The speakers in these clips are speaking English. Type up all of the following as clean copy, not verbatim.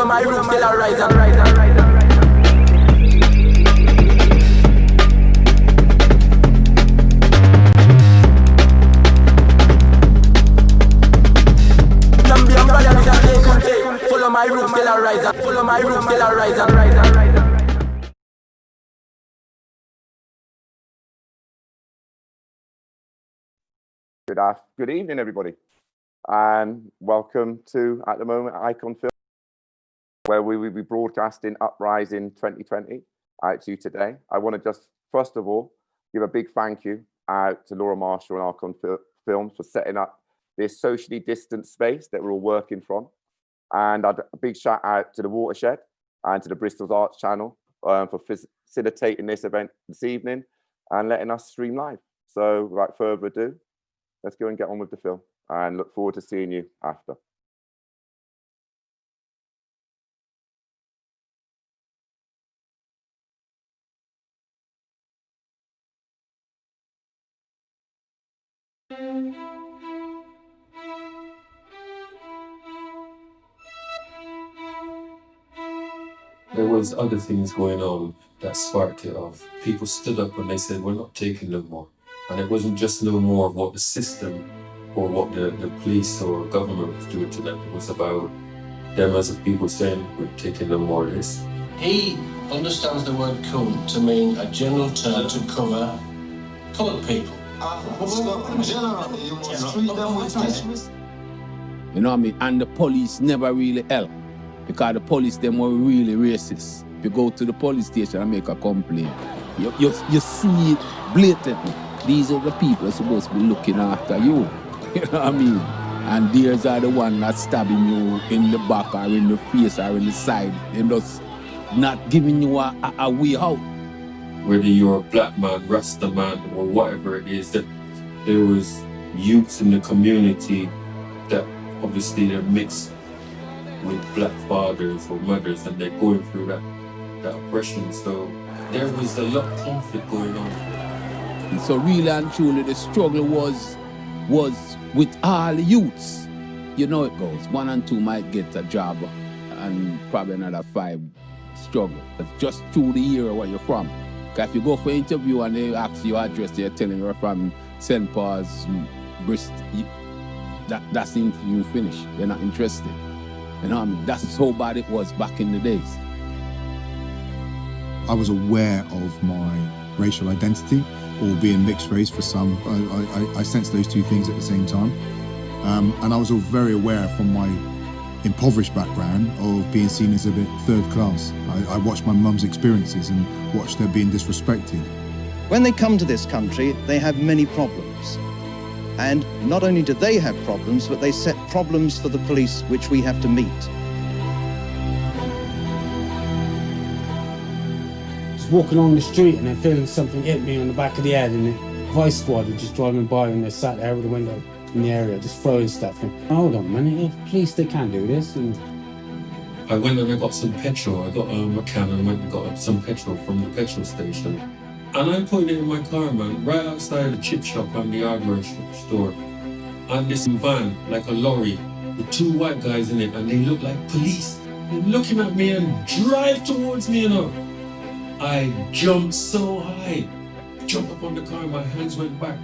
Follow my roots till I rise and rise and rise and rise. Follow my roots till I rise and follow my roots till I rise and rise and rise and rise. Good evening, everybody, and welcome to, at the moment, Icon Film, where we will be broadcasting Uprising 2020 out to you today. I want to just, first of all, give a big thank you out to Laura Marshall and Icon Films for setting up this socially distant space that we're all working from. And a big shout out to the Watershed and to the Bristol's Arts channel for facilitating this event this evening and letting us stream live. So without further ado, let's go and get on with the film and look forward to seeing you after. There was other things going on that sparked it off. People stood up and they said, we're not taking no more. And it wasn't just no more of what the system or what the police or government was doing to them. It was about them as a people saying, we're taking no more of this. He understands the word cunt to mean a general term to cover coloured people. Generally, you must treat them with disrespect. You know what I mean? And the police never really help. Because the police, them were really racist. If you go to the police station and make a complaint, you see it blatantly. These are the people supposed to be looking after you. You know what I mean? And theirs are the one that's stabbing you in the back or in the face or in the side. They're just not giving you a way out. Whether you're a black man, Rasta man, or whatever it is, that there was youths in the community that obviously they're mixed with black fathers or mothers, and they're going through that oppression. So there was a lot of conflict going on. And so really and truly the struggle was with all the youths. You know it goes. 1 and 2 might get a job and probably another 5 struggle. It's just through the year where you're from. Because if you go for an interview and they ask you your address, they're telling you you're from St. Paul's, Bristol, that's the interview finished. They're not interested. You know what I mean? That's how bad it was back in the days. I was aware of my racial identity, or being mixed race for some. I sensed those two things at the same time. And I was very aware from my impoverished background of being seen as a bit third class. I watched my mum's experiences and watched her being disrespected. When they come to this country, they have many problems. And not only do they have problems, but they set problems for the police which we have to meet. Just walking along the street and then feeling something hit me on the back of the head, and the Vice Squad were just driving by and they sat there with the window in the area, just throwing stuff. And hold on, man, police, they can't do this. And I went and I got some petrol. I got a can and went and got some petrol from the petrol station. And I'm putting it in my car, man, right outside the chip shop and the hardware store. And this van, like a lorry, with 2 white guys in it, and they look like police. They're looking at me and drive towards me, you know. I jumped so high, jumped up on the car, my hands went back,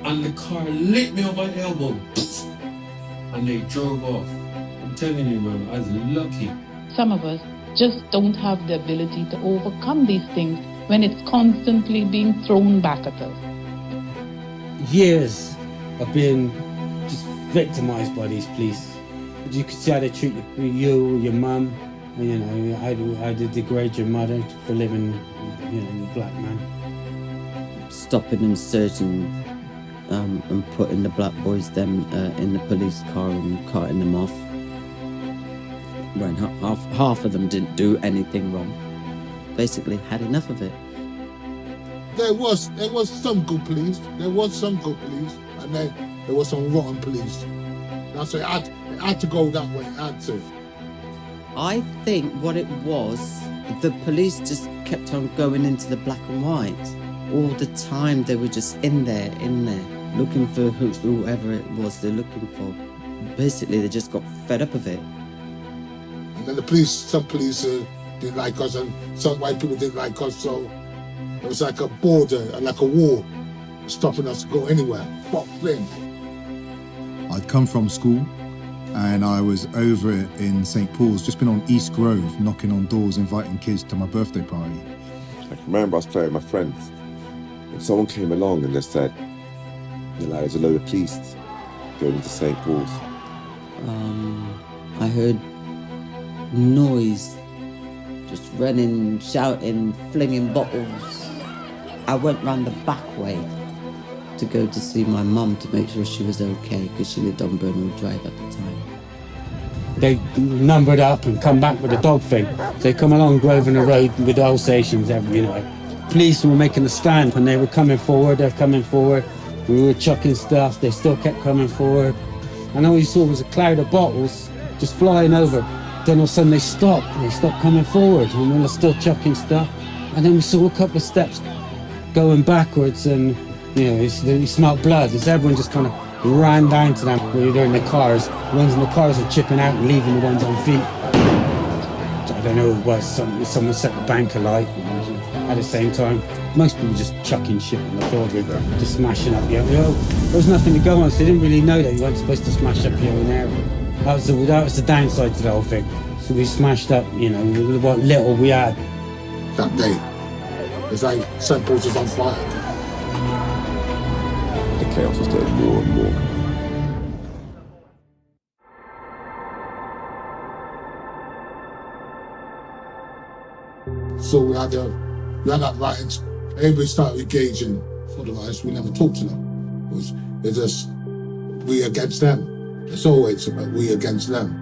and the car lit me on my elbow, and they drove off. I'm telling you, man, I was lucky. Some of us just don't have the ability to overcome these things when it's constantly being thrown back at us. years of being just victimized by these police. You could see how they treat you, your mum, and, you know, how they degrade your mother for living, you know, a black man. Stopping and searching and putting the black boys them in the police car and carting them off. When half of them didn't do anything wrong. Basically had enough of it. There was some good police. There was some good police, and then there was some rotten police. That's it. It had to go that way. It had to. I think what it was, the police just kept on going into the black and white. All the time they were just in there, looking for whoever it was they're looking for. Basically, they just got fed up of it. And then the police, some police didn't like us, and some white people didn't like us. So it was like a border, like a wall, stopping us to go anywhere. Fuck thing. I'd come from school and I was over in St. Paul's, just been on East Grove, knocking on doors, inviting kids to my birthday party. I can remember I was playing with my friends and someone came along and they said, you know, there's a load of police going into St. Paul's. I heard noise, just running, shouting, flinging bottles. I went round the back way to go to see my mum to make sure she was okay, because she lived on Burnham Drive at the time. They numbered up and come back with a dog thing. They come along Grosvenor Road with oil stations, you know. Police were making a stand and they were coming forward, they're coming forward. We were chucking stuff, they still kept coming forward. And all you saw was a cloud of bottles just flying over. Then all of a sudden they stopped coming forward, and we were still chucking stuff. And then we saw a couple of steps going backwards, and you know, you smelled blood. As everyone just kind of ran down to them. They're in the cars. The ones in the cars are chipping out and leaving the ones on feet. I don't know who it was. Someone set the bank alight. At the same time, most people just chucking shit on the floor, just smashing up. There was nothing to go on, so they didn't really know that you weren't supposed to smash up here and there. That was the downside to the whole thing. So we smashed up, you know, what little we had. That day, it's like St. Paul's was on fire. The chaos was getting more and more. So we had that riots. Everybody started engaging for the riots. We never talked to them. It's just we against them. It's always about we against them.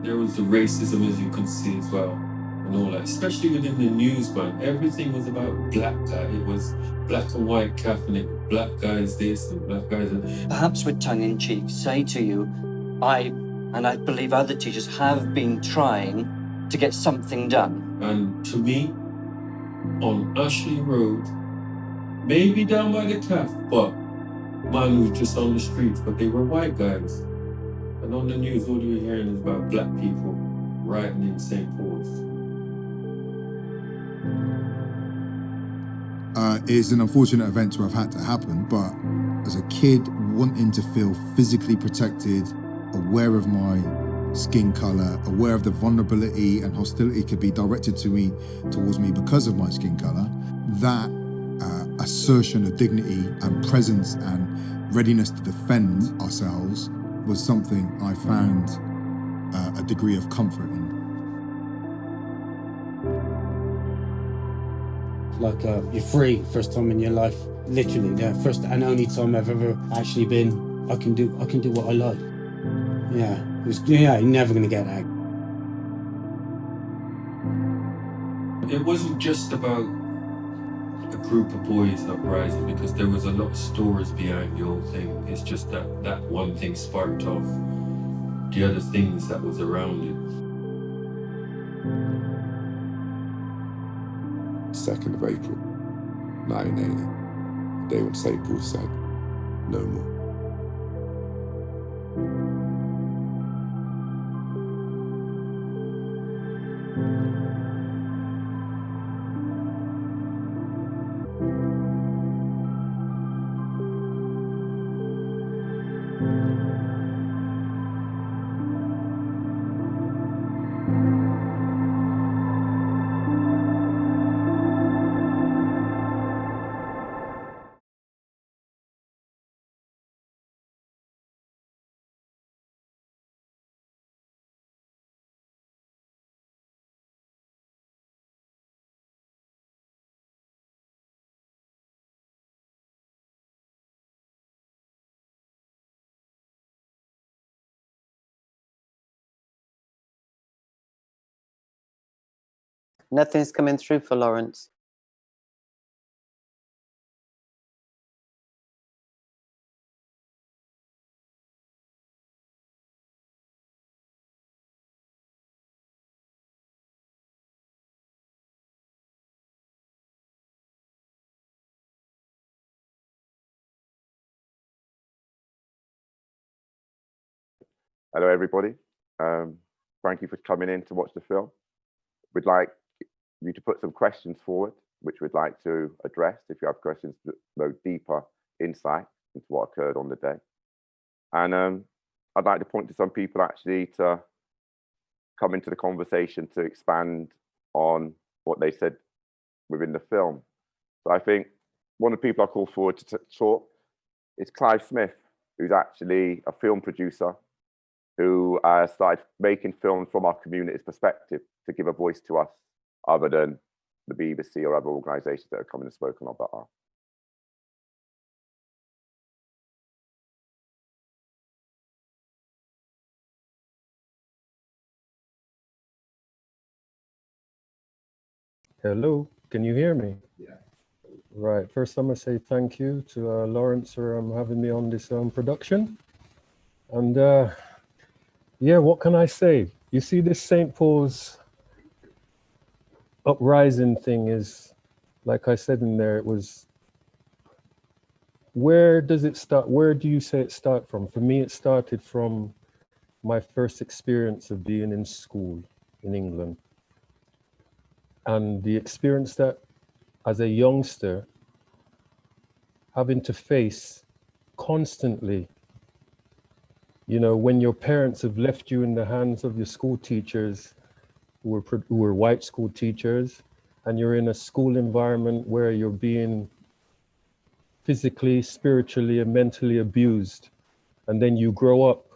There was the racism, as you can see as well, and all that, especially within the news, man. Everything was about black guy. It was black and white Catholic, black guys this and black guys that. Perhaps with tongue-in-cheek, say to you, I believe other teachers have been trying to get something done. And to me, on Ashley Road, maybe down by the calf, but man was just on the streets, but they were white guys. And on the news, all you were hearing is about black people rioting in St. Paul's. It's an unfortunate event to have had to happen, but as a kid wanting to feel physically protected, aware of my skin color, aware of the vulnerability and hostility could be directed towards me because of my skin color, that assertion of dignity and presence and readiness to defend ourselves was something I found a degree of comfort in. Like you're free, first time in your life, literally, the first and only time I've ever actually been. I can do what I like. You're never gonna get that. It wasn't just about a group of boys uprising, because there was a lot of stories behind the whole thing. It's just that one thing sparked off the other things that was around it. 2nd of April, 1980, the day when St. Paul said, no more. Nothing's coming through for Lawrence. Hello, everybody. Thank you for coming in to watch the film. We'd like you to put some questions forward, which we'd like to address if you have questions to know deeper insight into what occurred on the day. And I'd like to point to some people actually to come into the conversation to expand on what they said within the film. So I think one of the people I call forward to talk is Clive Smith, who's actually a film producer who started making films from our community's perspective to give a voice to us other than the BBC or other organisations that have come and spoken about us. Hello, can you hear me? Yeah. Right, first I'm going to say thank you to Lawrence for having me on this production. And yeah, what can I say? You see, this St. Paul's uprising thing is, like I said in there, it was, where does it start? Where do you say it start from? For me, it started from my first experience of being in school in England. And the experience that as a youngster, having to face constantly, you know, when your parents have left you in the hands of your school teachers who were white school teachers, and you're in a school environment where you're being physically, spiritually, and mentally abused. And then you grow up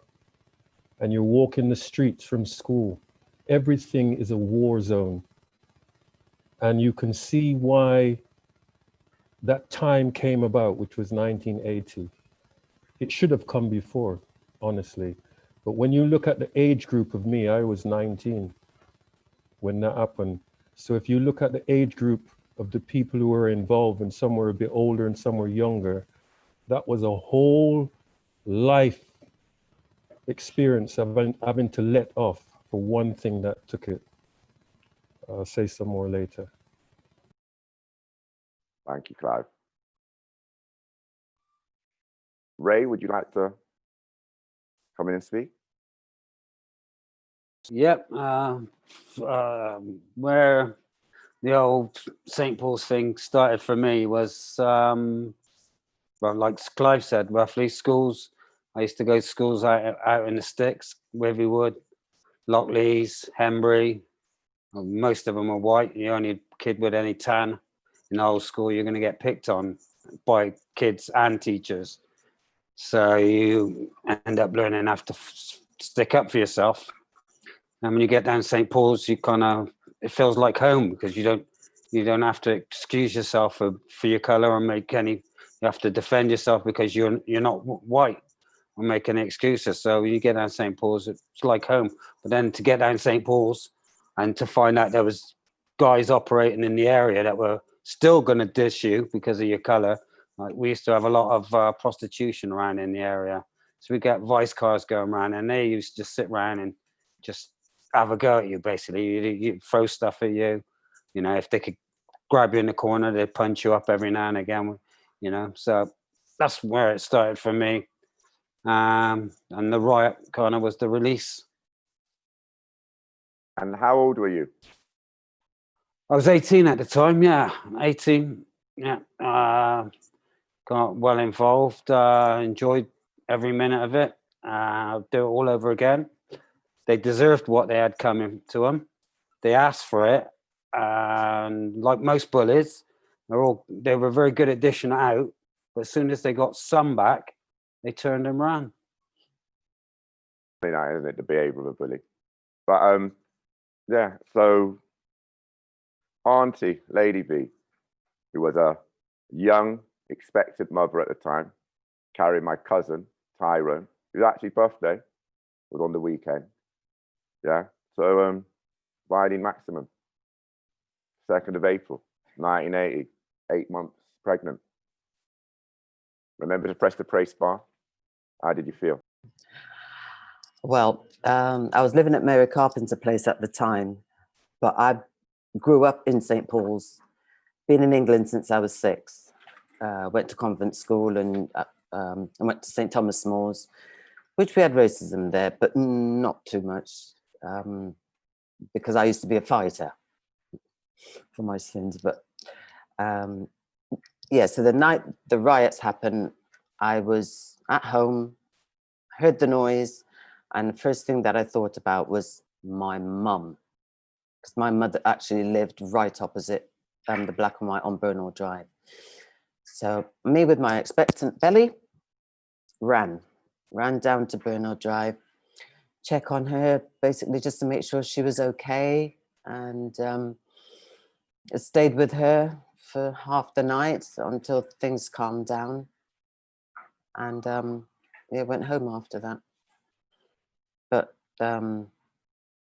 and you're walking the streets from school. Everything is a war zone. And you can see why that time came about, which was 1980. It should have come before, honestly. But when you look at the age group of me, I was 19 when that happened. So if you look at the age group of the people who were involved, and some were a bit older and some were younger, that was a whole life experience of having to let off for one thing that took it. I'll say some more later. Thank you, Clive. Ray, would you like to come in and speak? Yep. Where the old St. Paul's thing started for me was, well, like Clive said, roughly schools. I used to go to schools out in the sticks, Withywood, Lockleys, Hembury. Most of them are white. The only kid with any tan in the whole school, you're going to get picked on by kids and teachers. So you end up learning how to stick up for yourself. And when you get down St. Paul's, you kind of, it feels like home, because you don't have to excuse yourself for your color or make any, you have to defend yourself because you're not white or make any excuses. So when you get down St. Paul's, it's like home. But then to get down St. Paul's and to find out there was guys operating in the area that were still going to dish you because of your color. Like, we used to have a lot of prostitution around in the area. So we got vice cars going around, and they used to just sit around and just have a go at you, basically. You throw stuff at you. You know, if they could grab you in the corner, they'd punch you up every now and again, you know. So that's where it started for me. And the riot kind of was the release. And how old were you? I was 18 at the time, yeah, 18, yeah. Got well involved, enjoyed every minute of it. Do it all over again. They deserved what they had coming to them. They asked for it, and like most bullies, they were very good at dishing it out. But as soon as they got some back, they turned and ran. You know, isn't it, the behaviour of a bully? But yeah. So Auntie Lady B, who was a young, expectant mother at the time, carrying my cousin Tyrone, whose actually birthday was on the weekend. Yeah. So Vyleen Maximen, 2nd of April, 1980, 8 months pregnant. Remember to press the praise bar. How did you feel? Well, I was living at Mary Carpenter Place at the time, but I grew up in St. Paul's, been in England since I was 6. Went to convent school and I went to St. Thomas More's. which we had racism there, but not too much, because I used to be a fighter for my sins. But yeah, so the night the riots happened, I was at home, heard the noise, and the first thing that I thought about was my mum, because my mother actually lived right opposite the black and white on Bernal Drive. So me with my expectant belly ran down to Bernal Drive, check on her, basically just to make sure she was okay, and I stayed with her for half the night until things calmed down, and yeah, went home after that. But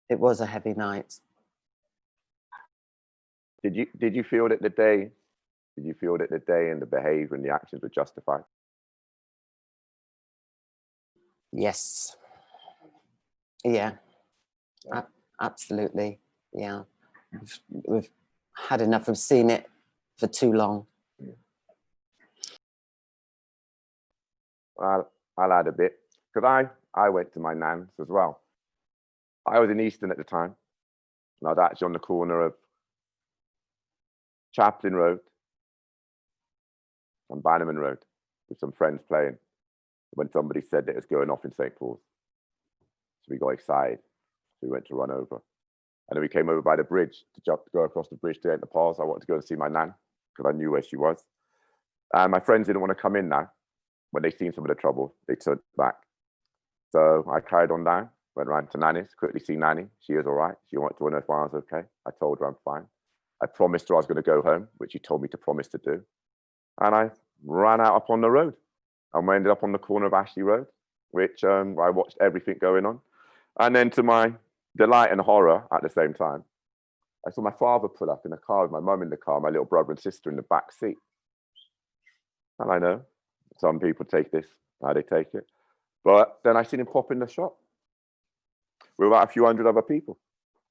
it was a heavy night. Did you feel that the day? Did you feel that the day and the behaviour and the actions were justified? Yes. Yeah. Absolutely. Yeah. We've had enough of seeing it for too long. Well, I'll add a bit, because I went to my nan's as well. I was in Easton at the time, and I was actually on the corner of Chaplin Road and Bannerman Road with some friends playing when somebody said that it was going off in St. Paul's. So we got excited. So we went to run over. And then we came over by the bridge to go across the bridge to enter Paul's. I wanted to go and see my nan because I knew where she was. And my friends didn't want to come in now. When they seen some of the trouble, they turned back. So I carried on down, went round to Nanny's, quickly see Nanny. She was all right. She wanted to know if I was okay. I told her I'm fine. I promised her I was going to go home, which she told me to promise to do. And I ran out up on the road. And we ended up on the corner of Ashley Road, which I watched everything going on. And then to my delight and horror at the same time, I saw my father pull up in a car with my mum in the car, my little brother and sister in the back seat. And I know some people take this how they take it. But then I seen him pop in the shop with about a few hundred other people.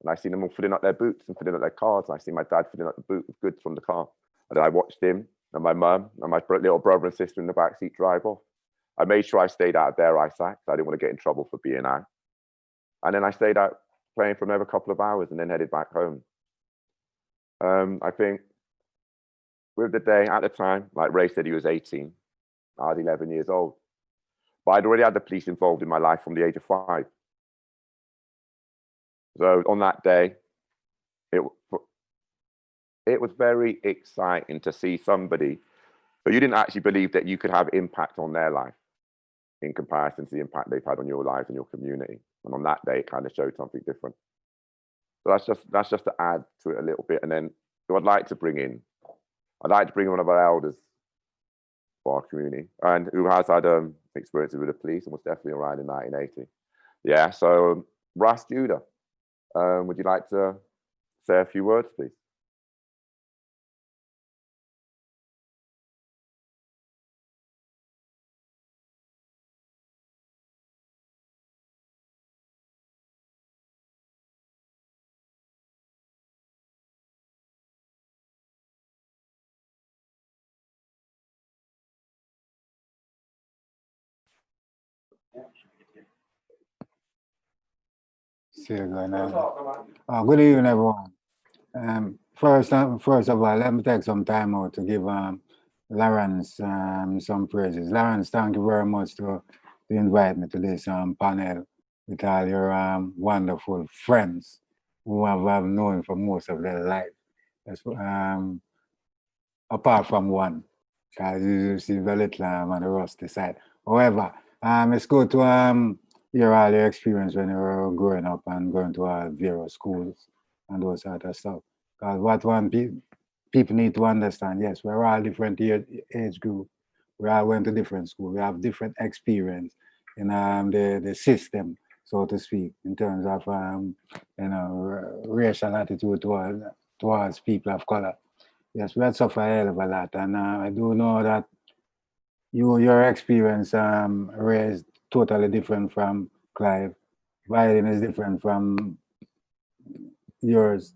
And I seen them all filling up their boots and filling up their cars. And I seen my dad filling up the boot with goods from the car. And then I watched him and my mum and my little brother and sister in the back seat drive off. I made sure I stayed out of their eyesight because I didn't want to get in trouble for being out. And then I stayed out playing for another couple of hours and then headed back home. I think with the day at the time, like Ray said, he was 18. I was 11 years old. But I'd already had the police involved in my life from the age of 5. So on that day, it was very exciting to see somebody who you didn't actually believe that you could have impact on their life in comparison to the impact they've had on your lives and your community. And on that day, it kind of showed something different. So that's just to add to it a little bit. And then who I'd like to bring in one of our elders for our community and who has had experiences with the police and was definitely around in 1980. Yeah, so Russ Judah, would you like to say a few words, please? Good evening, everyone. First of all, let me take some time out to give Lawrence some praises. Lawrence, thank you very much to invite me to this panel with all your wonderful friends who I've known for most of their life. Apart from one, because you see very little on the rusty side. However, it's good to hear all your experience when you were growing up and going to various schools and those sort of stuff. Because what people need to understand, yes, we're all different age group. We all went to different schools. We have different experience in the system, so to speak, in terms of racial attitude towards people of color. Yes, we had suffered a hell of a lot, and I do know that your experience is totally different from Clive. Vyleen is different from yours.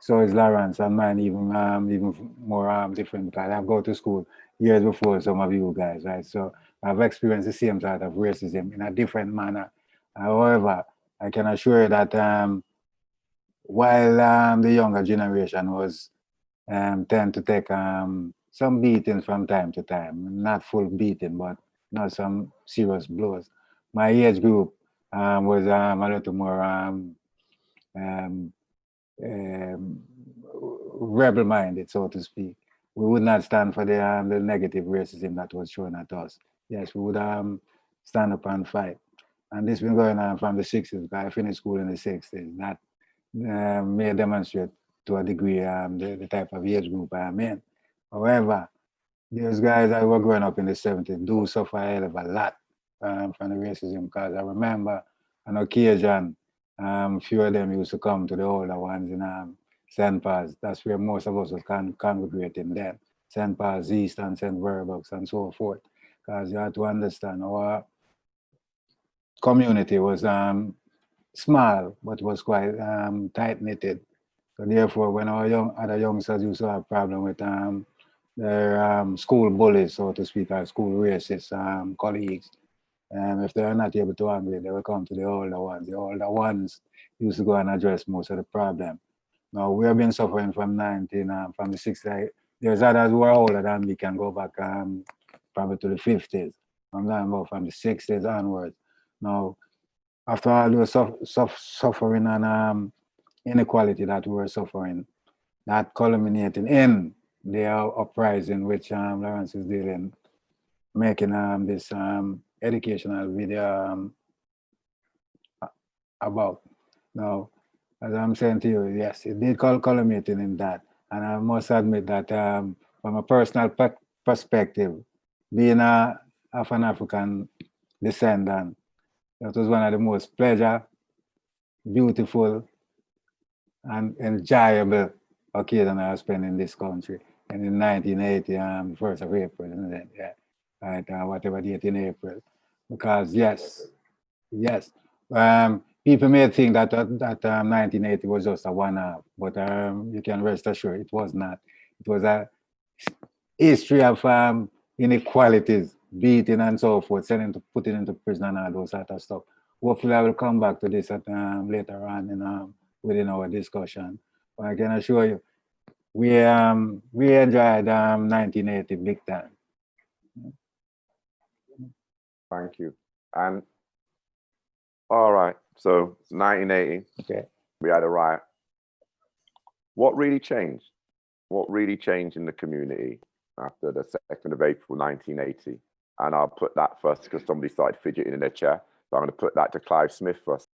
So is Lawrence, and mine even more different because I've gone to school years before some of you guys, right? So I've experienced the same sort of racism in a different manner. However, I can assure you that while the younger generation was tend to take some beatings from time to time, not full beating, but not some serious blows. My age group was a little more rebel-minded, so to speak. We would not stand for the negative racism that was shown at us. Yes, we would stand up and fight. And this been going on from the 60s. I finished school in the 60s. That may demonstrate to a degree the type of age group I'm in. However, those guys that were growing up in the 70s do suffer a hell of a lot from the racism, because I remember on occasion, few of them used to come to the older ones in St. Paul's. That's where most of us was congregating then. St. Paul's East and St. Verbucks and so forth. Because you have to understand our community was small, but was quite tight-knitted. So therefore, when our other youngsters used to have problem with their school bullies, so to speak, or school racist colleagues, if they are not able to handle it, they will come to the older ones. The older ones used to go and address most of the problem. Now, we have been suffering from from the 60s. There's others who are older than we can go back probably to the 50s. I'm talking about from the 60s onwards. Now, after all the suffering and inequality that we were suffering, that culminating in the uprising which Lawrence is dealing, making this educational video about. Now, as I'm saying to you, yes, it did culminating in that. And I must admit that from a personal perspective, being of an African descendant, that was one of the most pleasure, beautiful, and enjoyable occasion I spent in this country. And in 1980, the 1st of April, yeah, right, whatever date in April. Because yes, people may think that 1980 was just a one-off, but you can rest assured it was not. It was a history of inequalities, beating and so forth, putting into prison and all those sort of stuff. Hopefully, I will come back to this later on within our discussion. But I can assure you, we enjoyed 1980 big time. Thank you. And all right, so 1980, okay, we had a riot. What really changed? What really changed in the community after the 2nd of April, 1980? And I'll put that first because somebody started fidgeting in their chair. So I'm going to put that to Clive Smith first.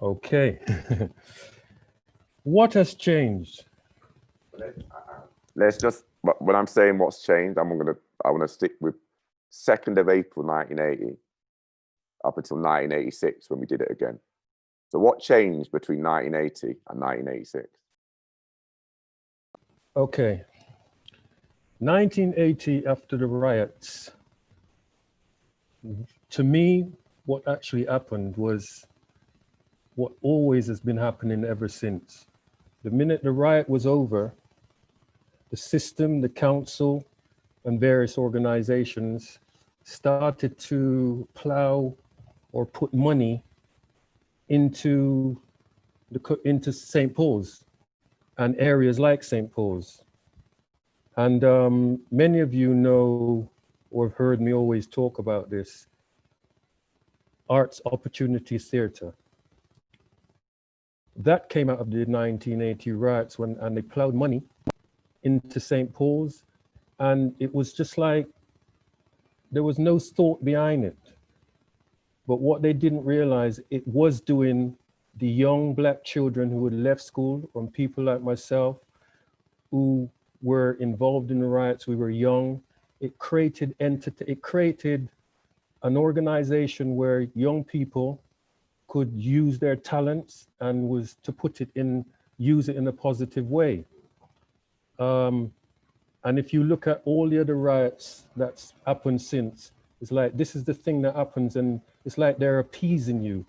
Okay. What has changed? Let's just, when I'm saying what's changed, I want to stick with 2nd of April, 1980, up until 1986 when we did it again. So what changed between 1980 and 1986? Okay. 1980, after the riots, to me, what actually happened was what always has been happening ever since. The minute the riot was over, the system, the council, and various organizations started to plow or put money into St. Paul's and areas like St. Paul's. And many of you know or have heard me always talk about this, Arts Opportunities Theatre. That came out of the 1980 riots and they plowed money into St. Paul's, and it was just like there was no thought behind it. But what they didn't realize, it was doing the young Black children who had left school, and people like myself who were involved in the riots. We were young. It created an organization where young people could use their talents and was to use it in a positive way. And if you look at all the other riots that's happened since, it's like, this is the thing that happens, and it's like they're appeasing you.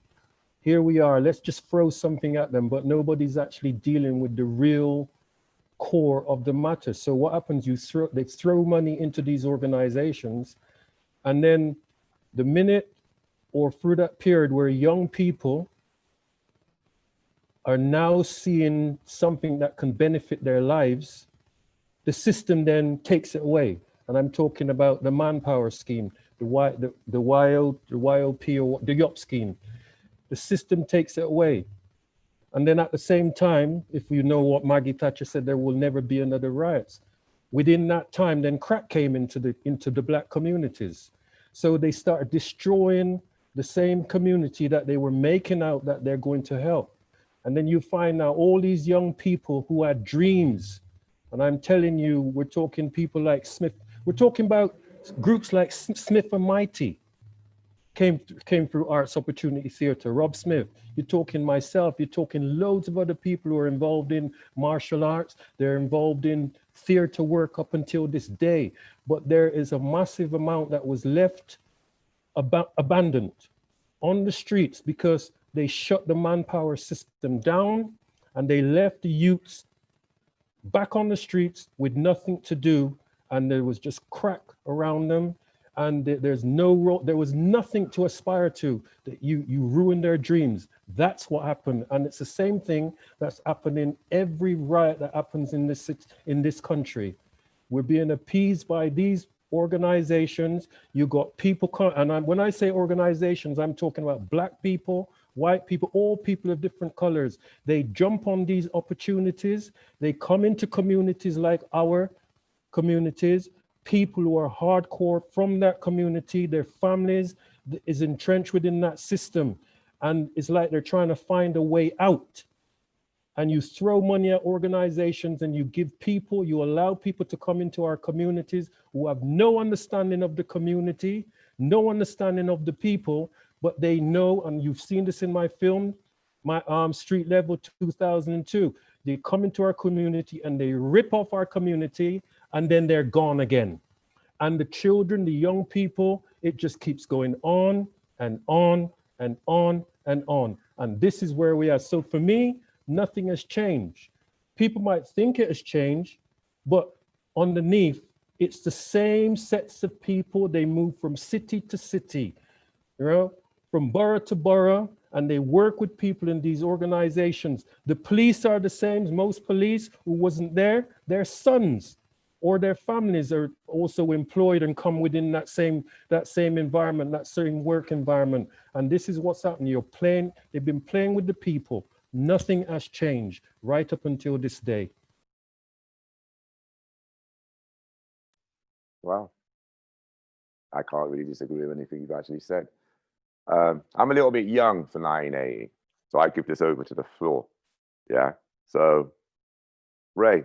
Here we are, let's just throw something at them, but nobody's actually dealing with the real core of the matter. So what happens, they throw money into these organizations, and then the minute or through that period where young people are now seeing something that can benefit their lives, the system then takes it away. And I'm talking about the manpower scheme, the YLP, or the YOP scheme. The system takes it away. And then at the same time, if you know what Maggie Thatcher said, there will never be another riots. Within that time, then crack came into the black communities. So they started destroying the same community that they were making out that they're going to help. And then you find now all these young people who had dreams. And I'm telling you, we're talking people like Smith. We're talking about groups like Smith and Mighty came through Arts Opportunity Theatre. Rob Smith, you're talking myself, you're talking loads of other people who are involved in martial arts. They're involved in theatre work up until this day. But there is a massive amount that was left abandoned on the streets because they shut the manpower system down and they left the youths back on the streets with nothing to do, and there was just crack around them, and there was nothing to aspire to. That you ruined their dreams. That's what happened, and it's the same thing that's happening every riot that happens in this country. We're being appeased by these organizations. You got people, and when I say organizations, I'm talking about black people, white people, all people of different colors. They jump on these opportunities. They come into communities like our communities, people who are hardcore from that community, their families is entrenched within that system. And it's like they're trying to find a way out. And you throw money at organizations and you allow people to come into our communities who have no understanding of the community, no understanding of the people, but they know, and you've seen this in my film, my Street Level 2002. They come into our community and they rip off our community, and then they're gone again. And the children, the young people, it just keeps going on and on and on and on. And this is where we are. So for me, nothing has changed. People might think it has changed, but underneath, it's the same sets of people. They move from city to city, you know, from borough to borough, and they work with people in these organizations. The police are the same. Most police who wasn't there, their sons or their families are also employed and come within that same environment, that same work environment. And this is what's happening. They've been playing with the people. Nothing has changed right up until this day. Wow. I can't really disagree with anything you've actually said. I'm a little bit young for 1980, so I give this over to the floor. Yeah. So, Ray.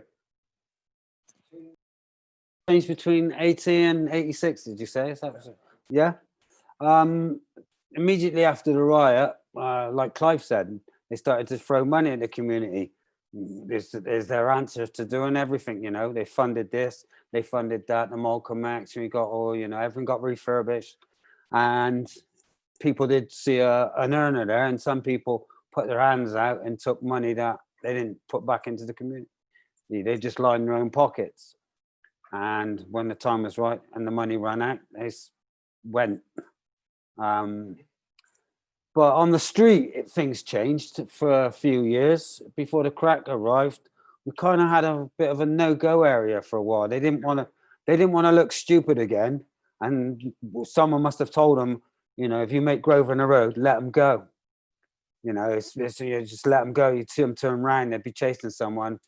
Change between 80 and 86, did you say? Is that yeah? Immediately after the riot, like Clive said, they started to throw money at the community. Is their answer to doing everything, you know? They funded this, they funded that, the Malcolm X, we got all, you know, everything got refurbished. And people did see an earner there, and some people put their hands out and took money that they didn't put back into the community. They just lined their own pockets. And when the time was right and the money ran out, they went. But on the street, things changed for a few years. Before the crack arrived, we kind of had a bit of a no-go area for a while. They didn't want to look stupid again. And someone must have told them, you know, if you make Grover in the road, let them go. You know, it's you just let them go. You'd see them turn around, they'd be chasing someone.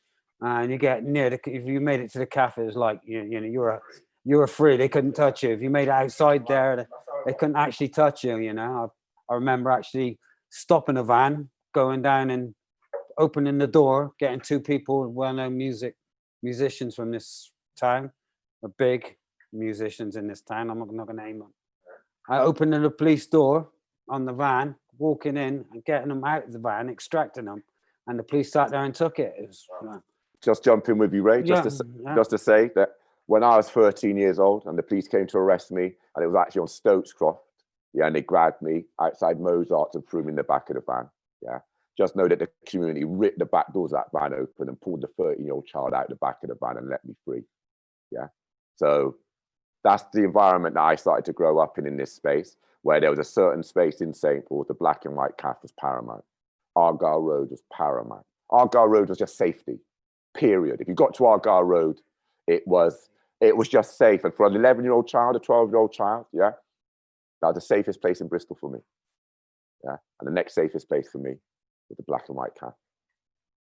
And you get near if you made it to the cafe, it was like you know you were free. They couldn't touch you. If you made it outside there, they couldn't actually touch you. You know, I remember actually stopping a van, going down and opening the door, getting two people, well-known musicians from this town, are big musicians in this town. I'm not going to name them. I opened the police door on the van, walking in and getting them out of the van, extracting them, and the police sat there and took it. It was, just jump in with you, Ray, just to say that when I was 13 years old and the police came to arrest me, and it was actually on Stokescroft, yeah, and they grabbed me outside Mozart's and threw me in the back of the van, yeah. Just know that the community ripped the back doors of that van open and pulled the 13-year-old child out the back of the van and let me free, yeah. So that's the environment that I started to grow up in this space, where there was a certain space in St. Paul's, the black and white calf was paramount. Argyle Road was paramount. Argyle Road was just safety, period. If you got to Argyle Road, it was just safe. And for an 11-year-old child, a 12-year-old child, yeah, that was the safest place in Bristol for me. Yeah, and the next safest place for me was the black and white calf.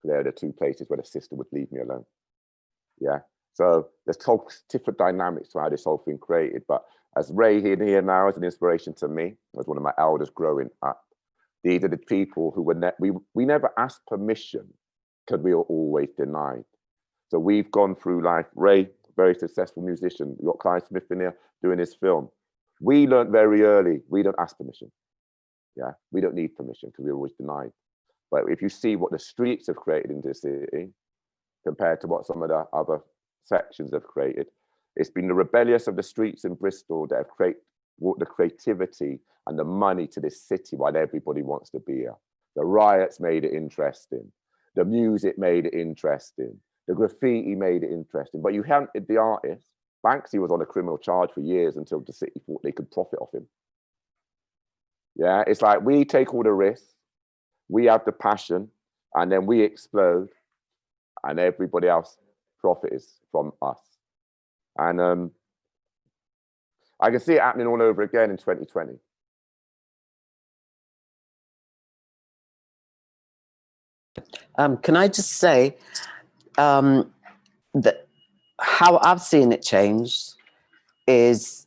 They're the two places where the sister would leave me alone. Yeah, so there's different dynamics to how this whole thing created. But as Ray here now is an inspiration to me, as one of my elders growing up, these are the people who were we never asked permission because we were always denied. So we've gone through life. Ray, very successful musician. We've got Clive Smith in there doing his film. We learned very early, we don't ask permission. Yeah, we don't need permission because we're always denied. But if you see what the streets have created in this city compared to what some of the other sections have created, it's been the rebellious of the streets in Bristol that have brought the creativity and the money to this city while everybody wants to be here. The riots made it interesting. The music made it interesting. The graffiti made it interesting. But you haven't the artist. Banksy was on a criminal charge for years until the city thought they could profit off him. Yeah, it's like we take all the risks, we have the passion, and then we explode, and everybody else profits from us. And I can see it happening all over again in 2020. Can I just say that how I've seen it change is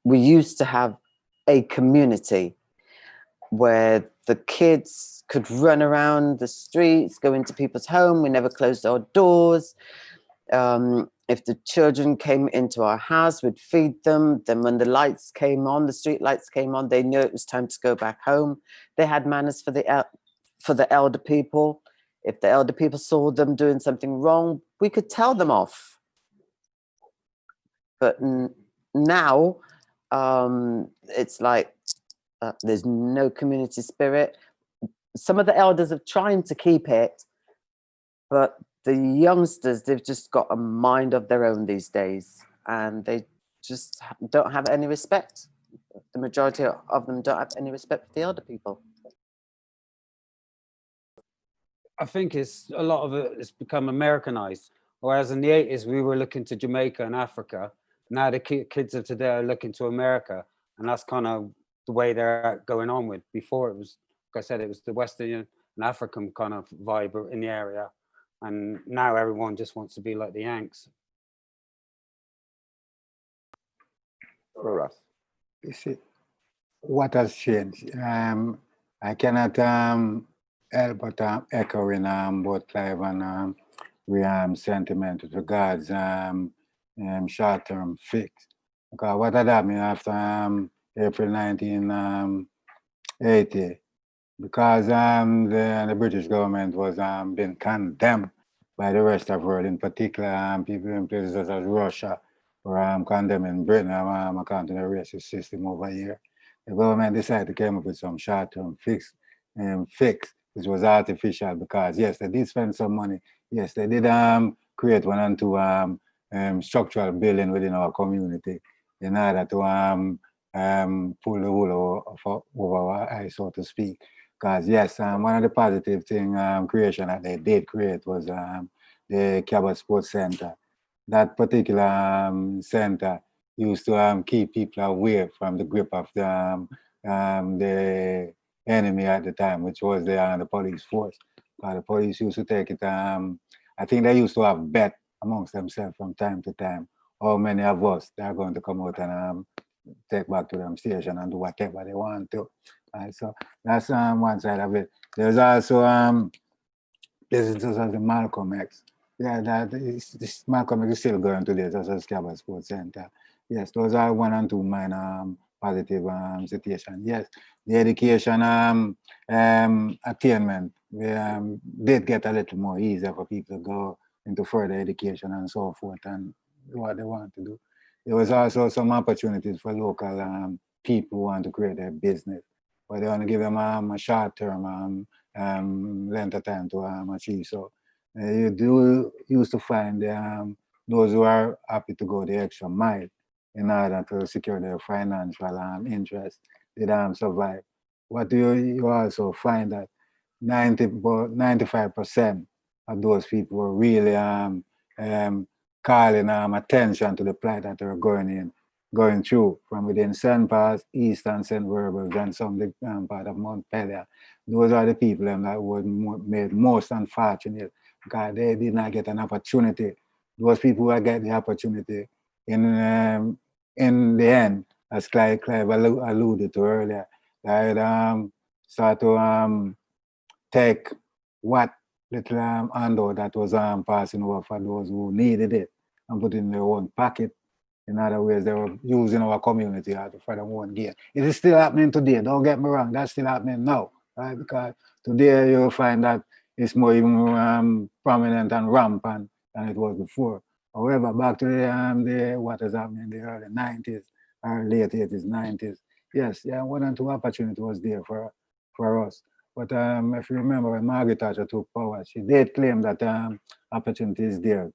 we used to have a community where the kids could run around the streets, go into people's home. We never closed our doors. If the children came into our house, we'd feed them. Then when the lights came on, the street lights came on, they knew it was time to go back home. They had manners for the elder people. If the elder people saw them doing something wrong, we could tell them off. But now it's like there's no community spirit. Some of the elders are trying to keep it, but the youngsters, they've just got a mind of their own these days, and they just don't have any respect. The majority of them don't have any respect for the elder people. I think it's a lot of it's become Americanized. Whereas in the 80s, we were looking to Jamaica and Africa. Now the kids of today are looking to America, and that's kind of the way they're going on with. Before it was, like I said, it was the Western and African kind of vibe in the area. And now everyone just wants to be like the Yanks. For us. You see, what has changed? I cannot help but echoing both Clive and Riam's sentiment with regards short-term fix. Because what had happened after April 1980, because the British government was being condemned by the rest of the world, in particular people in places such as Russia, were condemning Britain according to the racist system over here. The government decided to come up with some short-term fix, which was artificial, because yes, they did spend some money. Yes, they did create one and two structural building within our community in order to pull the wool over our eyes, so to speak. Because yes, one of the positive thing creation that they did create was the Cabot Sports Center. That particular center used to keep people away from the grip of the enemy at the time, which was the police force. The police used to take it. I think they used to have bet amongst themselves from time to time how many of us they are going to come out and take back to them station and do whatever they want to. So that's one side of it. There's also there's the Malcolm X. Yeah, this Malcolm X is still going today. That's a Cabot Sports Center. Yes, those are one and two minor positive situations. Yes, the education attainment did get a little more easier for people to go into further education and so forth and what they want to do. There was also some opportunities for local people who want to create their business, but they want to give them a short-term length of time to achieve. So you do used to find those who are happy to go the extra mile in order to secure their financial interest, they survive. But you also find that 95% of those people were really calling attention to the plight that they were going through from within St. Paul's, East and St. Werburgh's and some part of Montpellier. Those are the people that were made most unfortunate because they did not get an opportunity. Those people who get the opportunity in the end, as Clive alluded to earlier, that start to take what little handout that was passing over for those who needed it and put it in their own pocket. In other words, they were using our community for their own gain. It is still happening today, don't get me wrong, that's still happening now, right? Because today you'll find that it's more even prominent and rampant than it was before. However, back to the what is happening in the early 90s, or late 80s, 90s, yes, yeah, 1 and 2 opportunity was there for us. But if you remember when Margaret Thatcher took power, she did claim that opportunity is there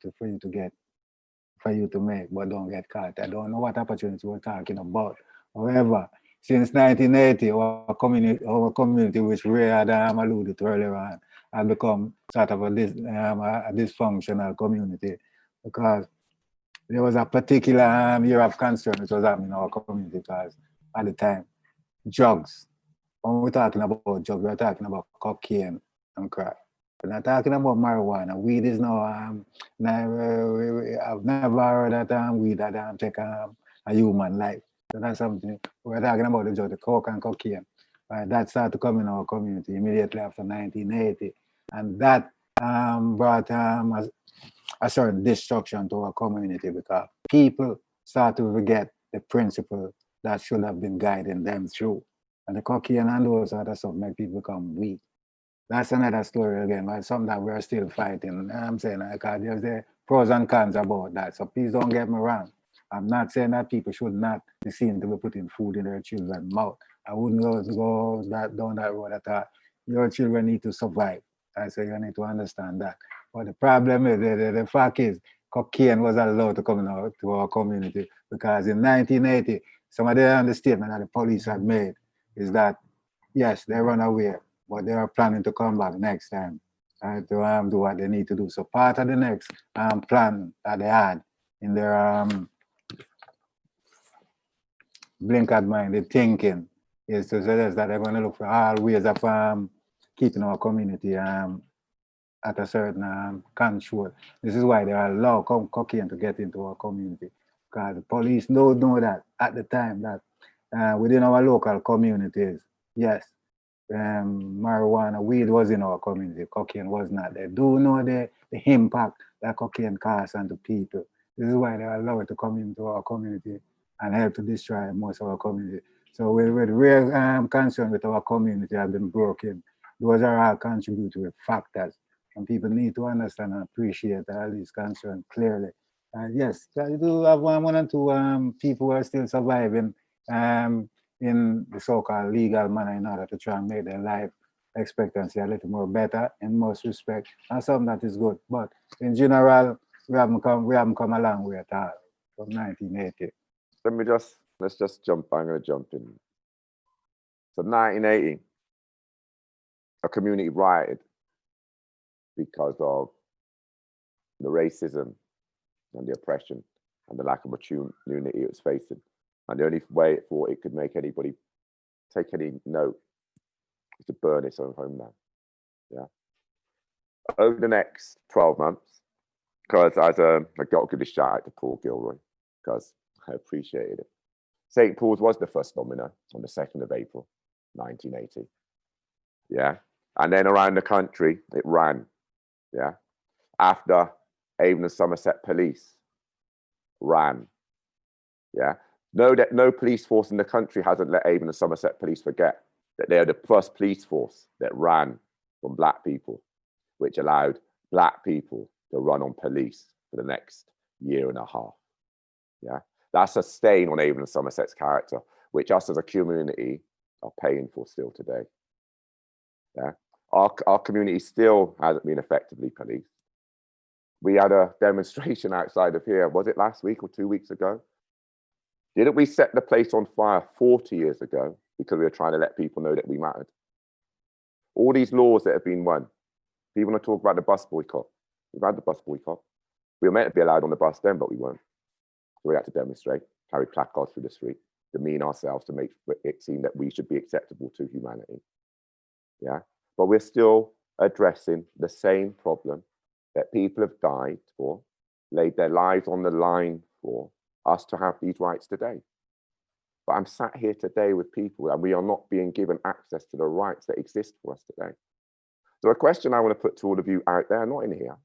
for you to make, but don't get caught. I don't know what opportunity we're talking about. However, since 1980, our community, which Ray had alluded to earlier on, had become sort of a dysfunctional community because there was a particular year of concern which was happening in our community because at the time, drugs. When we're talking about drugs, we're talking about cocaine and crack. We're not talking about marijuana. Weed is no, I've never heard that weed that take a human life. So that's something, we're talking about the drug, the coke and cocaine. Right? That started to come in our community immediately after 1980. And that brought a certain destruction to our community because people start to forget the principle that should have been guiding them through. And the cocaine and those other stuff make people become weak. That's another story again, but something that we're still fighting. I'm saying because there's the pros and cons about that. So please don't get me wrong. I'm not saying that people should not be seen to be putting food in their children's mouth. I wouldn't go down that road at all. Your children need to survive. So you need to understand that. But the problem is, the fact is, cocaine was allowed to come out to our community because in 1980, some of the statement that the police had made is that, yes, they run away, but they are planning to come back next time to do what they need to do. So part of the next plan that they had in their blinkered mind, the thinking, is to suggest that they're going to look for all ways of keeping our community at a certain control. This is why they allow cocaine to get into our community, because the police don't know that at the time that within our local communities, yes, marijuana, weed was in our community, cocaine was not. They do know the impact that cocaine causes on the people. This is why they allow it to come into our community and help to destroy most of our community. So with real concern with our community have been broken, those are all contributory factors. And people need to understand and appreciate all these concerns clearly. Yes, I do have one and two people who are still surviving in the so-called legal manner in order to try and make their life expectancy a little more better in most respects, and some that is good. But in general, we haven't come a long way at all from 1980. Let's just jump. I'm going to jump in. So 1980, a community rioted because of the racism and the oppression and the lack of opportunity it was facing. And the only way it thought it could make anybody take any note was to burn its own homeland. Yeah. Over the next 12 months, because I got to give a shout out to Paul Gilroy, because I appreciated it. St. Paul's was the first domino on the 2nd of April, 1980. Yeah. And then around the country, it ran. Yeah. After Avon and Somerset police ran. Yeah. No police force in the country hasn't let Avon and Somerset police forget that they are the first police force that ran from black people, which allowed black people to run on police for the next year and a half. Yeah, that's a stain on Avon and Somerset's character, which us as a community are paying for still today. Yeah, our community still hasn't been effectively policed. We had a demonstration outside of here, was it last week or 2 weeks ago? Didn't we set the place on fire 40 years ago because we were trying to let people know that we mattered? All these laws that have been won. People want to talk about the bus boycott. We've had the bus boycott. We were meant to be allowed on the bus then, but we weren't. So we had to demonstrate, carry placards through the street, demean ourselves to make it seem that we should be acceptable to humanity. Yeah, but we're still addressing the same problem that people have died for, laid their lives on the line for us to have these rights today. But I'm sat here today with people and we are not being given access to the rights that exist for us today. So a question I want to put to all of you out there, not in here.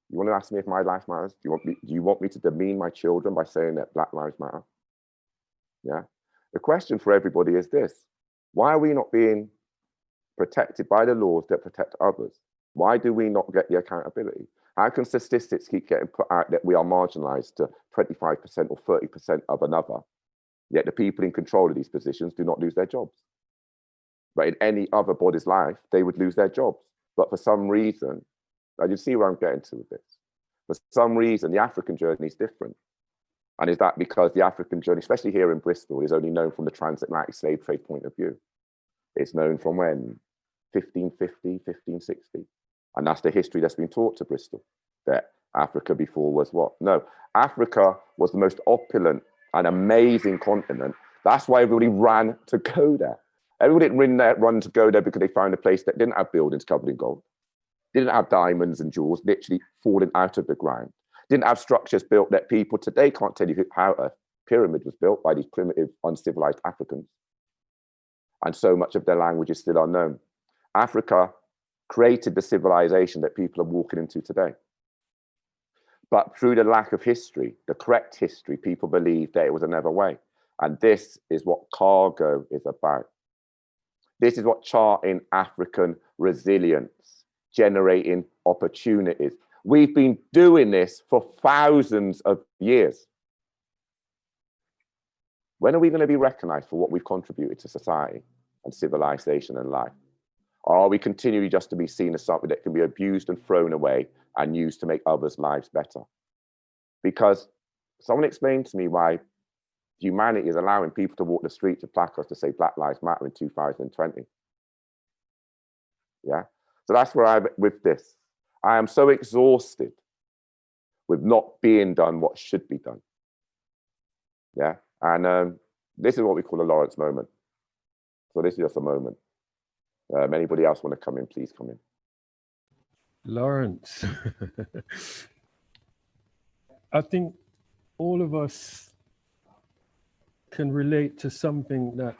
You want to ask me if my life matters? Do you want me to demean my children by saying that Black lives matter? Yeah. The question for everybody is this: why are we not being protected by the laws that protect others? Why do we not get the accountability? How can statistics keep getting put out that we are marginalized to 25% or 30% of another, yet the people in control of these positions do not lose their jobs? But in any other body's life, they would lose their jobs. But for some reason, now you see where I'm getting to with this. For some reason, the African journey is different. And is that because the African journey, especially here in Bristol, is only known from the transatlantic slave trade point of view? It's known from when? 1550, 1560. And that's the history that's been taught to Bristol, that Africa before was what? No, Africa was the most opulent and amazing continent. That's why everybody ran to go there. Everybody didn't run to go there because they found a place that didn't have buildings covered in gold, didn't have diamonds and jewels literally falling out of the ground, didn't have structures built that people today can't tell you how a pyramid was built by these primitive, uncivilized Africans. And so much of their language is still unknown. Africa created the civilization that people are walking into today. But through the lack of history, the correct history, people believe that it was another way. And this is what cargo is about. This is what charting African resilience, generating opportunities. We've been doing this for thousands of years. When are we going to be recognized for what we've contributed to society and civilization and life? Or are we continually just to be seen as something that can be abused and thrown away and used to make others' lives better? Because someone explained to me why humanity is allowing people to walk the streets with placards to say Black Lives Matter in 2020. Yeah, so that's where I'm with this. I am so exhausted with not being done what should be done. Yeah, and this is what we call a Lawrence moment. So this is just a moment. Anybody else want to come in, please come in. Lawrence, I think all of us can relate to something that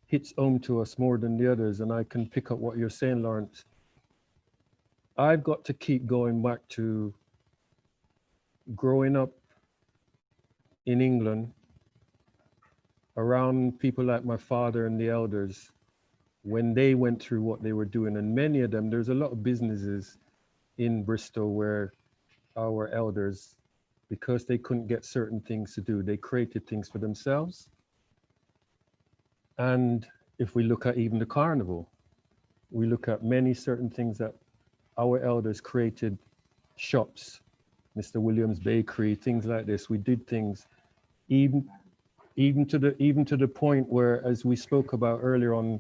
hits home to us more than the others, and I can pick up what you're saying, Lawrence. I've got to keep going back to growing up in England around people like my father and the elders when they went through what they were doing. And many of them, there's a lot of businesses in Bristol where our elders, because they couldn't get certain things to do, they created things for themselves. And if we look at even the carnival, we look at many certain things that our elders created, shops, Mr. Williams Bakery, things like this. We did things even to the point where, as we spoke about earlier on,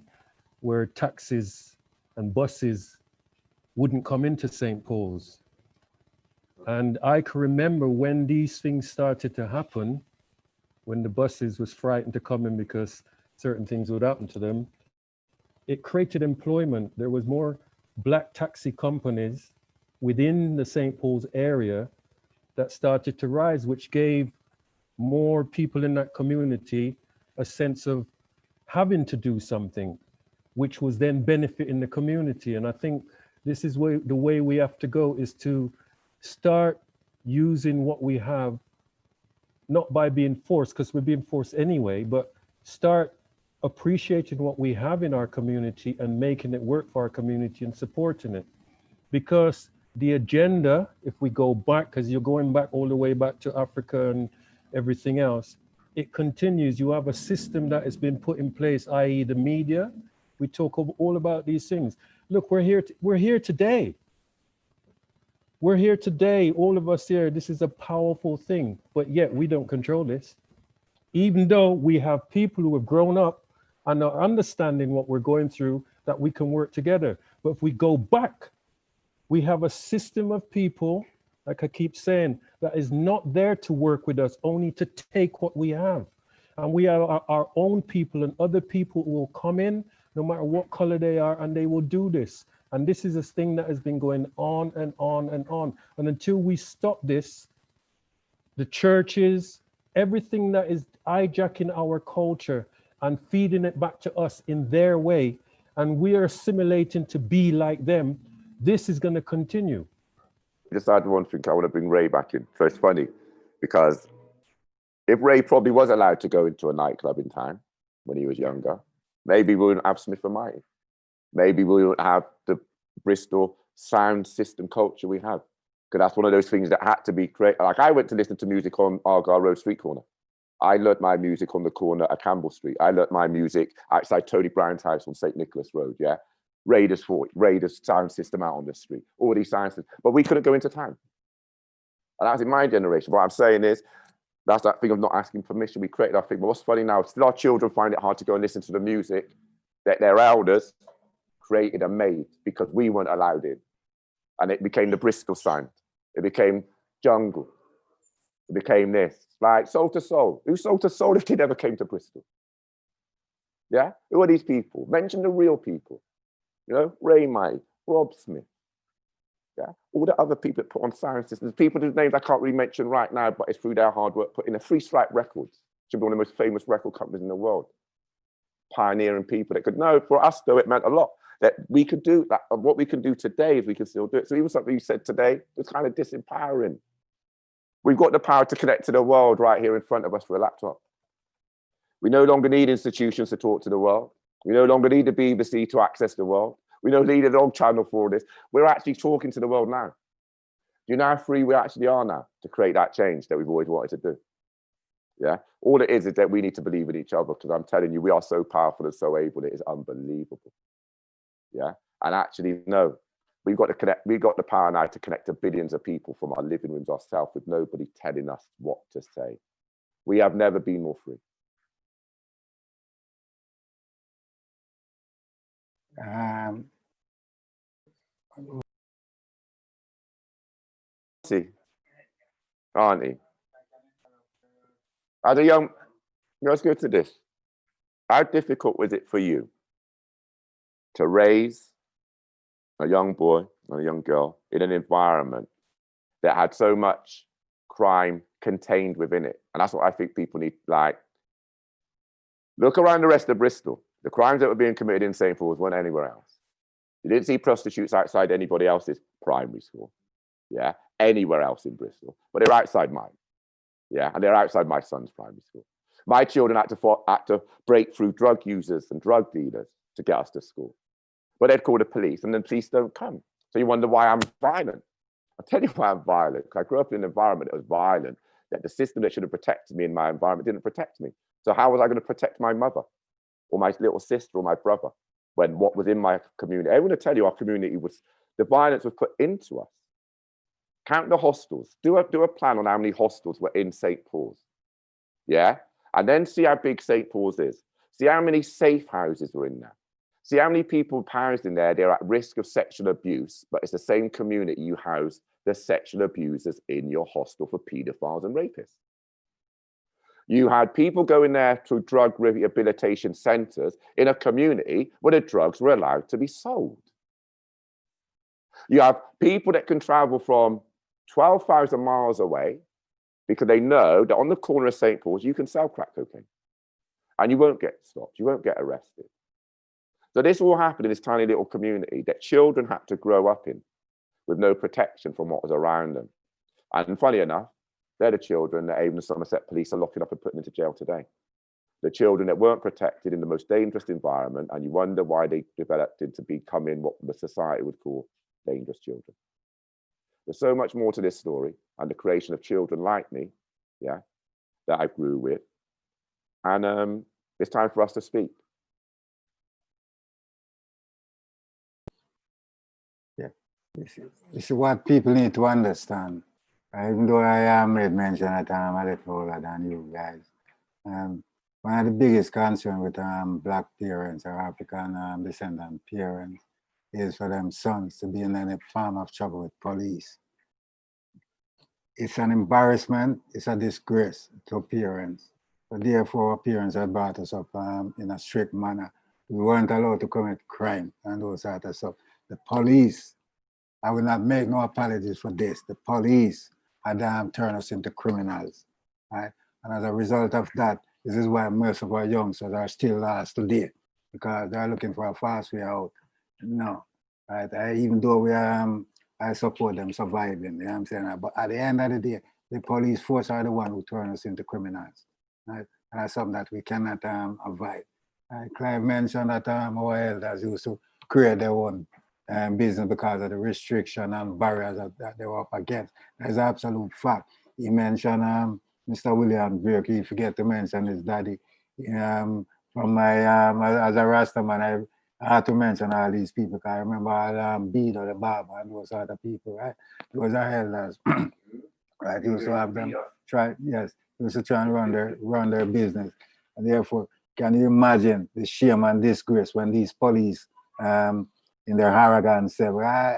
where taxis and buses wouldn't come into St. Paul's. And I can remember when these things started to happen, when the buses was frightened to come in because certain things would happen to them, it created employment. There was more black taxi companies within the St. Paul's area that started to rise, which gave more people in that community a sense of having to do something, which was then benefiting the community. And I think this is the way we have to go, is to start using what we have, not by being forced, because we're being forced anyway, but start appreciating what we have in our community and making it work for our community and supporting it. Because the agenda, if we go back, because you're going back all the way back to Africa and everything else, it continues. You have a system that has been put in place, i.e. the media. We talk all about these things. Look, we're here today. We're here today, all of us here. This is a powerful thing, but yet we don't control this. Even though we have people who have grown up and are understanding what we're going through, that we can work together. But if we go back, we have a system of people, like I keep saying, that is not there to work with us, only to take what we have. And we have our own people and other people who will come in, no matter what color they are, and they will do this. And this is a thing that has been going on and on and on. And until we stop this, the churches, everything that is hijacking our culture and feeding it back to us in their way, and we are assimilating to be like them, this is going to continue. Just add one thing, I want to bring Ray back in. So it's funny, because if Ray probably was allowed to go into a nightclub in time when he was younger, maybe we wouldn't have Smith and Mighty. Maybe we wouldn't have the Bristol sound system culture we have. Because that's one of those things that had to be created. Like, I went to listen to music on Argyle Road street corner. I learnt my music on the corner at Campbell Street. I learnt my music outside Tony Brown's house on St. Nicholas Road, yeah? Raiders sound system out on the street, all these sound systems. But we couldn't go into town. And that's in my generation. What I'm saying is, that's that thing of not asking permission. We created our thing. But what's funny now, still our children find it hard to go and listen to the music that their elders created and made because we weren't allowed in. And it became the Bristol sound. It became jungle. It became this. Like Soul to Soul. Who's Soul to Soul if they never came to Bristol? Yeah? Who are these people? Mention the real people. You know, Ray May, Rob Smith. Yeah? All the other people that put on sound systems, people whose names I can't really mention right now, but it's through their hard work, put in a Free Stripe Records. Should be one of the most famous record companies in the world. Pioneering people that could know. For us, though, it meant a lot. That we could do that. What we can do today is we can still do it. So even something you said today was kind of disempowering. We've got the power to connect to the world right here in front of us for a laptop. We no longer need institutions to talk to the world. We no longer need the BBC to access the world. We don't need an old channel for this. We're actually talking to the world now. Do you know how free we actually are now to create that change that we've always wanted to do? Yeah. All it is that we need to believe in each other, because I'm telling you, we are so powerful and so able. It is unbelievable. Yeah. And actually, no, we've got to connect. We've got the power now to connect to billions of people from our living rooms ourselves with nobody telling us what to say. We have never been more free. See, Auntie, as a young, let's go to this. How difficult was it for you to raise a young boy or a young girl in an environment that had so much crime contained within it? And that's what I think people need. Like, look around the rest of Bristol. The crimes that were being committed in St. Paul's weren't anywhere else. You didn't see prostitutes outside anybody else's primary school. Yeah, anywhere else in Bristol, but they're outside mine. Yeah, and they're outside my son's primary school. My children had to break through drug users and drug dealers to get us to school. But they'd call the police, and the police don't come. So you wonder why I'm violent. I'll tell you why I'm violent. Because I grew up in an environment that was violent, that the system that should have protected me in my environment didn't protect me. So how was I going to protect my mother or my little sister or my brother when what was in my community? I want to tell you, our community was, the violence was put into us. Count the hostels. Do a plan on how many hostels were in St. Paul's. Yeah? And then see how big St. Paul's is. See how many safe houses were in there. See how many people housed in there, they're at risk of sexual abuse, but it's the same community you house the sexual abusers in your hostel for paedophiles and rapists. You had people going there to drug rehabilitation centers in a community where the drugs were allowed to be sold. You have people that can travel from 12,000 miles away because they know that on the corner of St. Paul's, you can sell crack cocaine and you won't get stopped, you won't get arrested. So this all happened in this tiny little community that children had to grow up in with no protection from what was around them. And funny enough, they're the children that Avon and Somerset police are locking up and putting into jail today. The children that weren't protected in the most dangerous environment, and you wonder why they developed into becoming what the society would call dangerous children. There's so much more to this story and the creation of children like me, yeah, that I grew with. And it's time for us to speak. Yeah, this is what people need to understand. Even though I made mention that I'm a little older than you guys. One of the biggest concerns with Black parents or African descendant parents is for them sons to be in any form of trouble with police. It's an embarrassment, it's a disgrace to parents. So therefore, parents have brought us up in a strict manner. We weren't allowed to commit crime and those sort of stuff. The police, I will not make no apologies for this. The police had turned us into criminals, right? And as a result of that, this is why most of our youngsters are still lost today, because they're looking for a fast way out. No, right? Even though I support them surviving, you know what I'm saying? But at the end of the day, the police force are the one who turn us into criminals, right? And that's something that we cannot avoid. Clive mentioned that our elders used to create their own business because of the restriction and barriers that they were up against. That's an absolute fact. He mentioned Mr. William Burke. He forget to mention his daddy. From my as a Rasta man, I had to mention all these people because I remember all Bedo, the Barber, and those other people, right? Those are elders, right? He used to have them try, yes, he used to try and run their business. And therefore, can you imagine the shame and disgrace when these police in their arrogance say, well,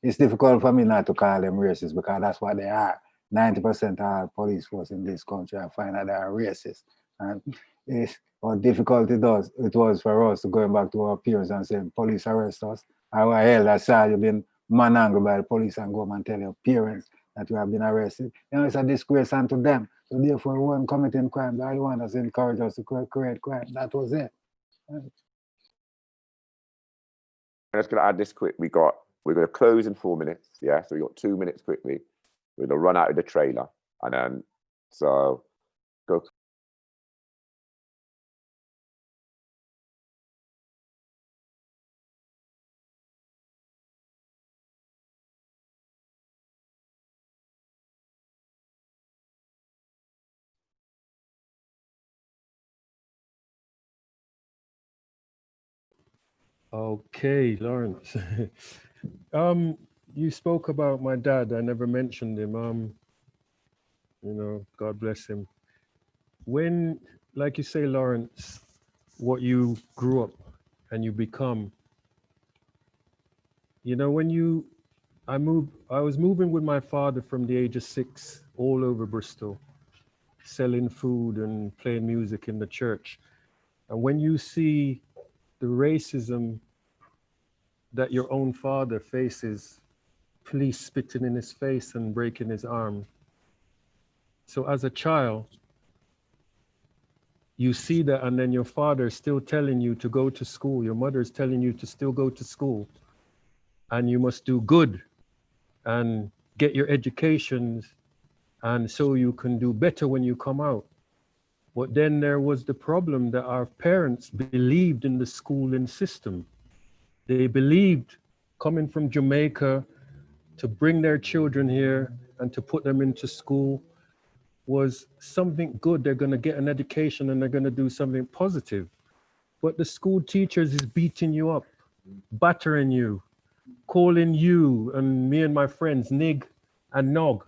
it's difficult for me not to call them racist because that's what they are. 90% of our police force in this country, I find that they are racist. And it's how difficult it was for us to going back to our peers and saying, police arrest us. Our elders saw you been manhandled by the police and go home and tell your parents that you have been arrested. You know, it's a disgrace unto them. So therefore, we weren't committing crime. All you want us to encourage us to create crime. That was it. I'm just going to add this quick. We're going to close in 4 minutes. Yeah, so we got 2 minutes quickly. We're going to run out of the trailer, and then so go. Okay, Lawrence. You spoke about my dad. I never mentioned him. You know, God bless him. When, like you say, Lawrence, what you grew up and you become, you know, when I was moving with my father from the age of 6 all over Bristol, selling food and playing music in the church. And when you see the racism that your own father faces, police spitting in his face and breaking his arm. So as a child, you see that, and then your father is still telling you to go to school. Your mother is telling you to still go to school, and you must do good and get your educations, and so you can do better when you come out. But then there was the problem that our parents believed in the schooling system. They believed coming from Jamaica to bring their children here and to put them into school was something good. They're going to get an education and they're going to do something positive. But the school teachers is beating you up, battering you, calling you and me and my friends Nig and Nog,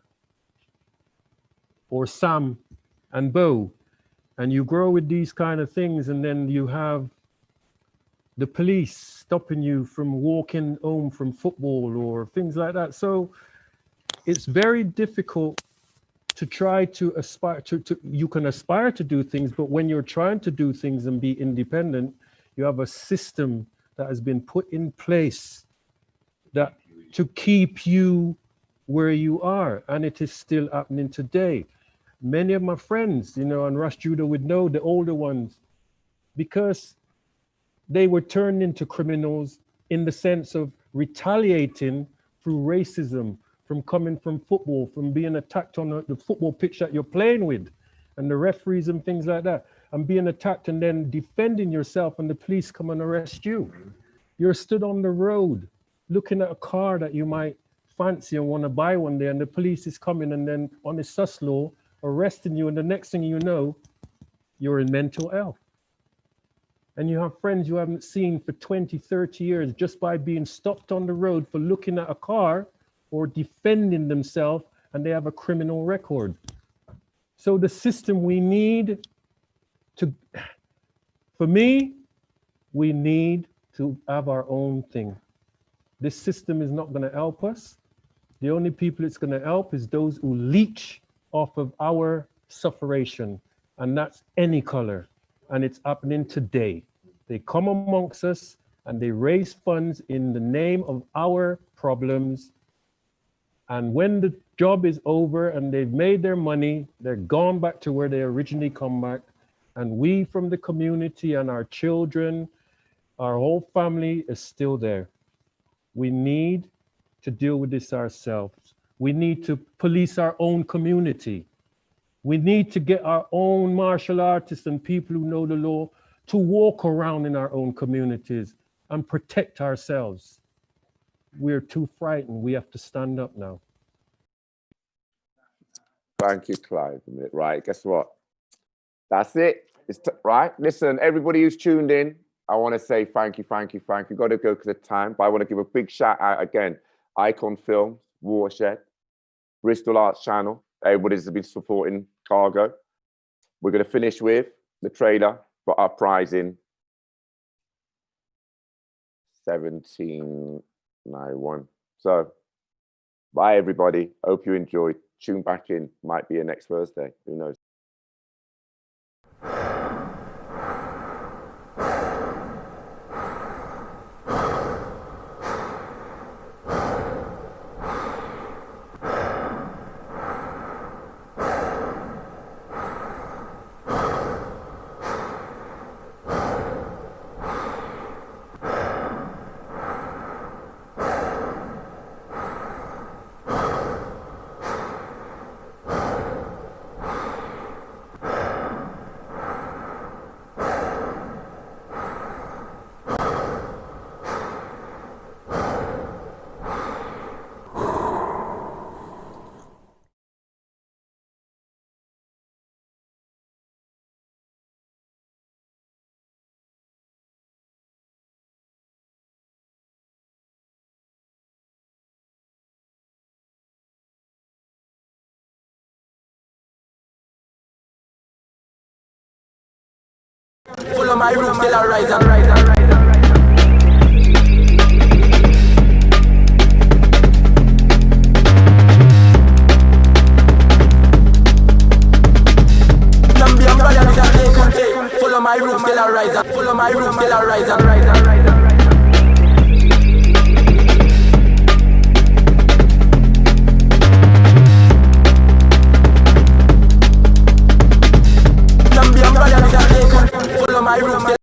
or Sam and Bo. And you grow with these kind of things, and then you have the police stopping you from walking home from football or things like that. So it's very difficult to try to aspire to you can aspire to do things, but when you're trying to do things and be independent, you have a system that has been put in place that to keep you where you are, and it is still happening today. Many of my friends, you know, and Rush Judah would know, the older ones, because they were turned into criminals in the sense of retaliating through racism, from coming from football, from being attacked on the football pitch that you're playing with, and the referees and things like that, and being attacked and then defending yourself, and the police come and arrest you. You're stood on the road looking at a car that you might fancy and want to buy one there, and the police is coming and then on a sus law arresting you, and the next thing you know, you're in mental health. And you have friends you haven't seen for 20, 30 years just by being stopped on the road for looking at a car or defending themselves, and they have a criminal record. So the system we need to, for me, we need to have our own thing. This system is not going to help us. The only people it's going to help is those who leech off of our sufferation, and that's any color. And it's happening today. They come amongst us and they raise funds in the name of our problems. And when the job is over and they've made their money, they're gone back to where they originally come back. And we from the community and our children, our whole family is still there. We need to deal with this ourselves. We need to police our own community. We need to get our own martial artists and people who know the law to walk around in our own communities and protect ourselves. We're too frightened. We have to stand up now. Thank you, Clive. Right, guess what? That's it. Right, listen, everybody who's tuned in, I want to say thank you. Got to go because of time, but I want to give a big shout out again. Icon Films, Watershed, Bristol Arts Channel, everybody's been supporting Cargo. We're going to finish with the trailer for Uprising 1791. So, bye everybody. Hope you enjoyed. Tune back in. Might be here next Thursday. Who knows? Follow my room, still I rise and Follow my room, still I rise. Follow my room, still I rise.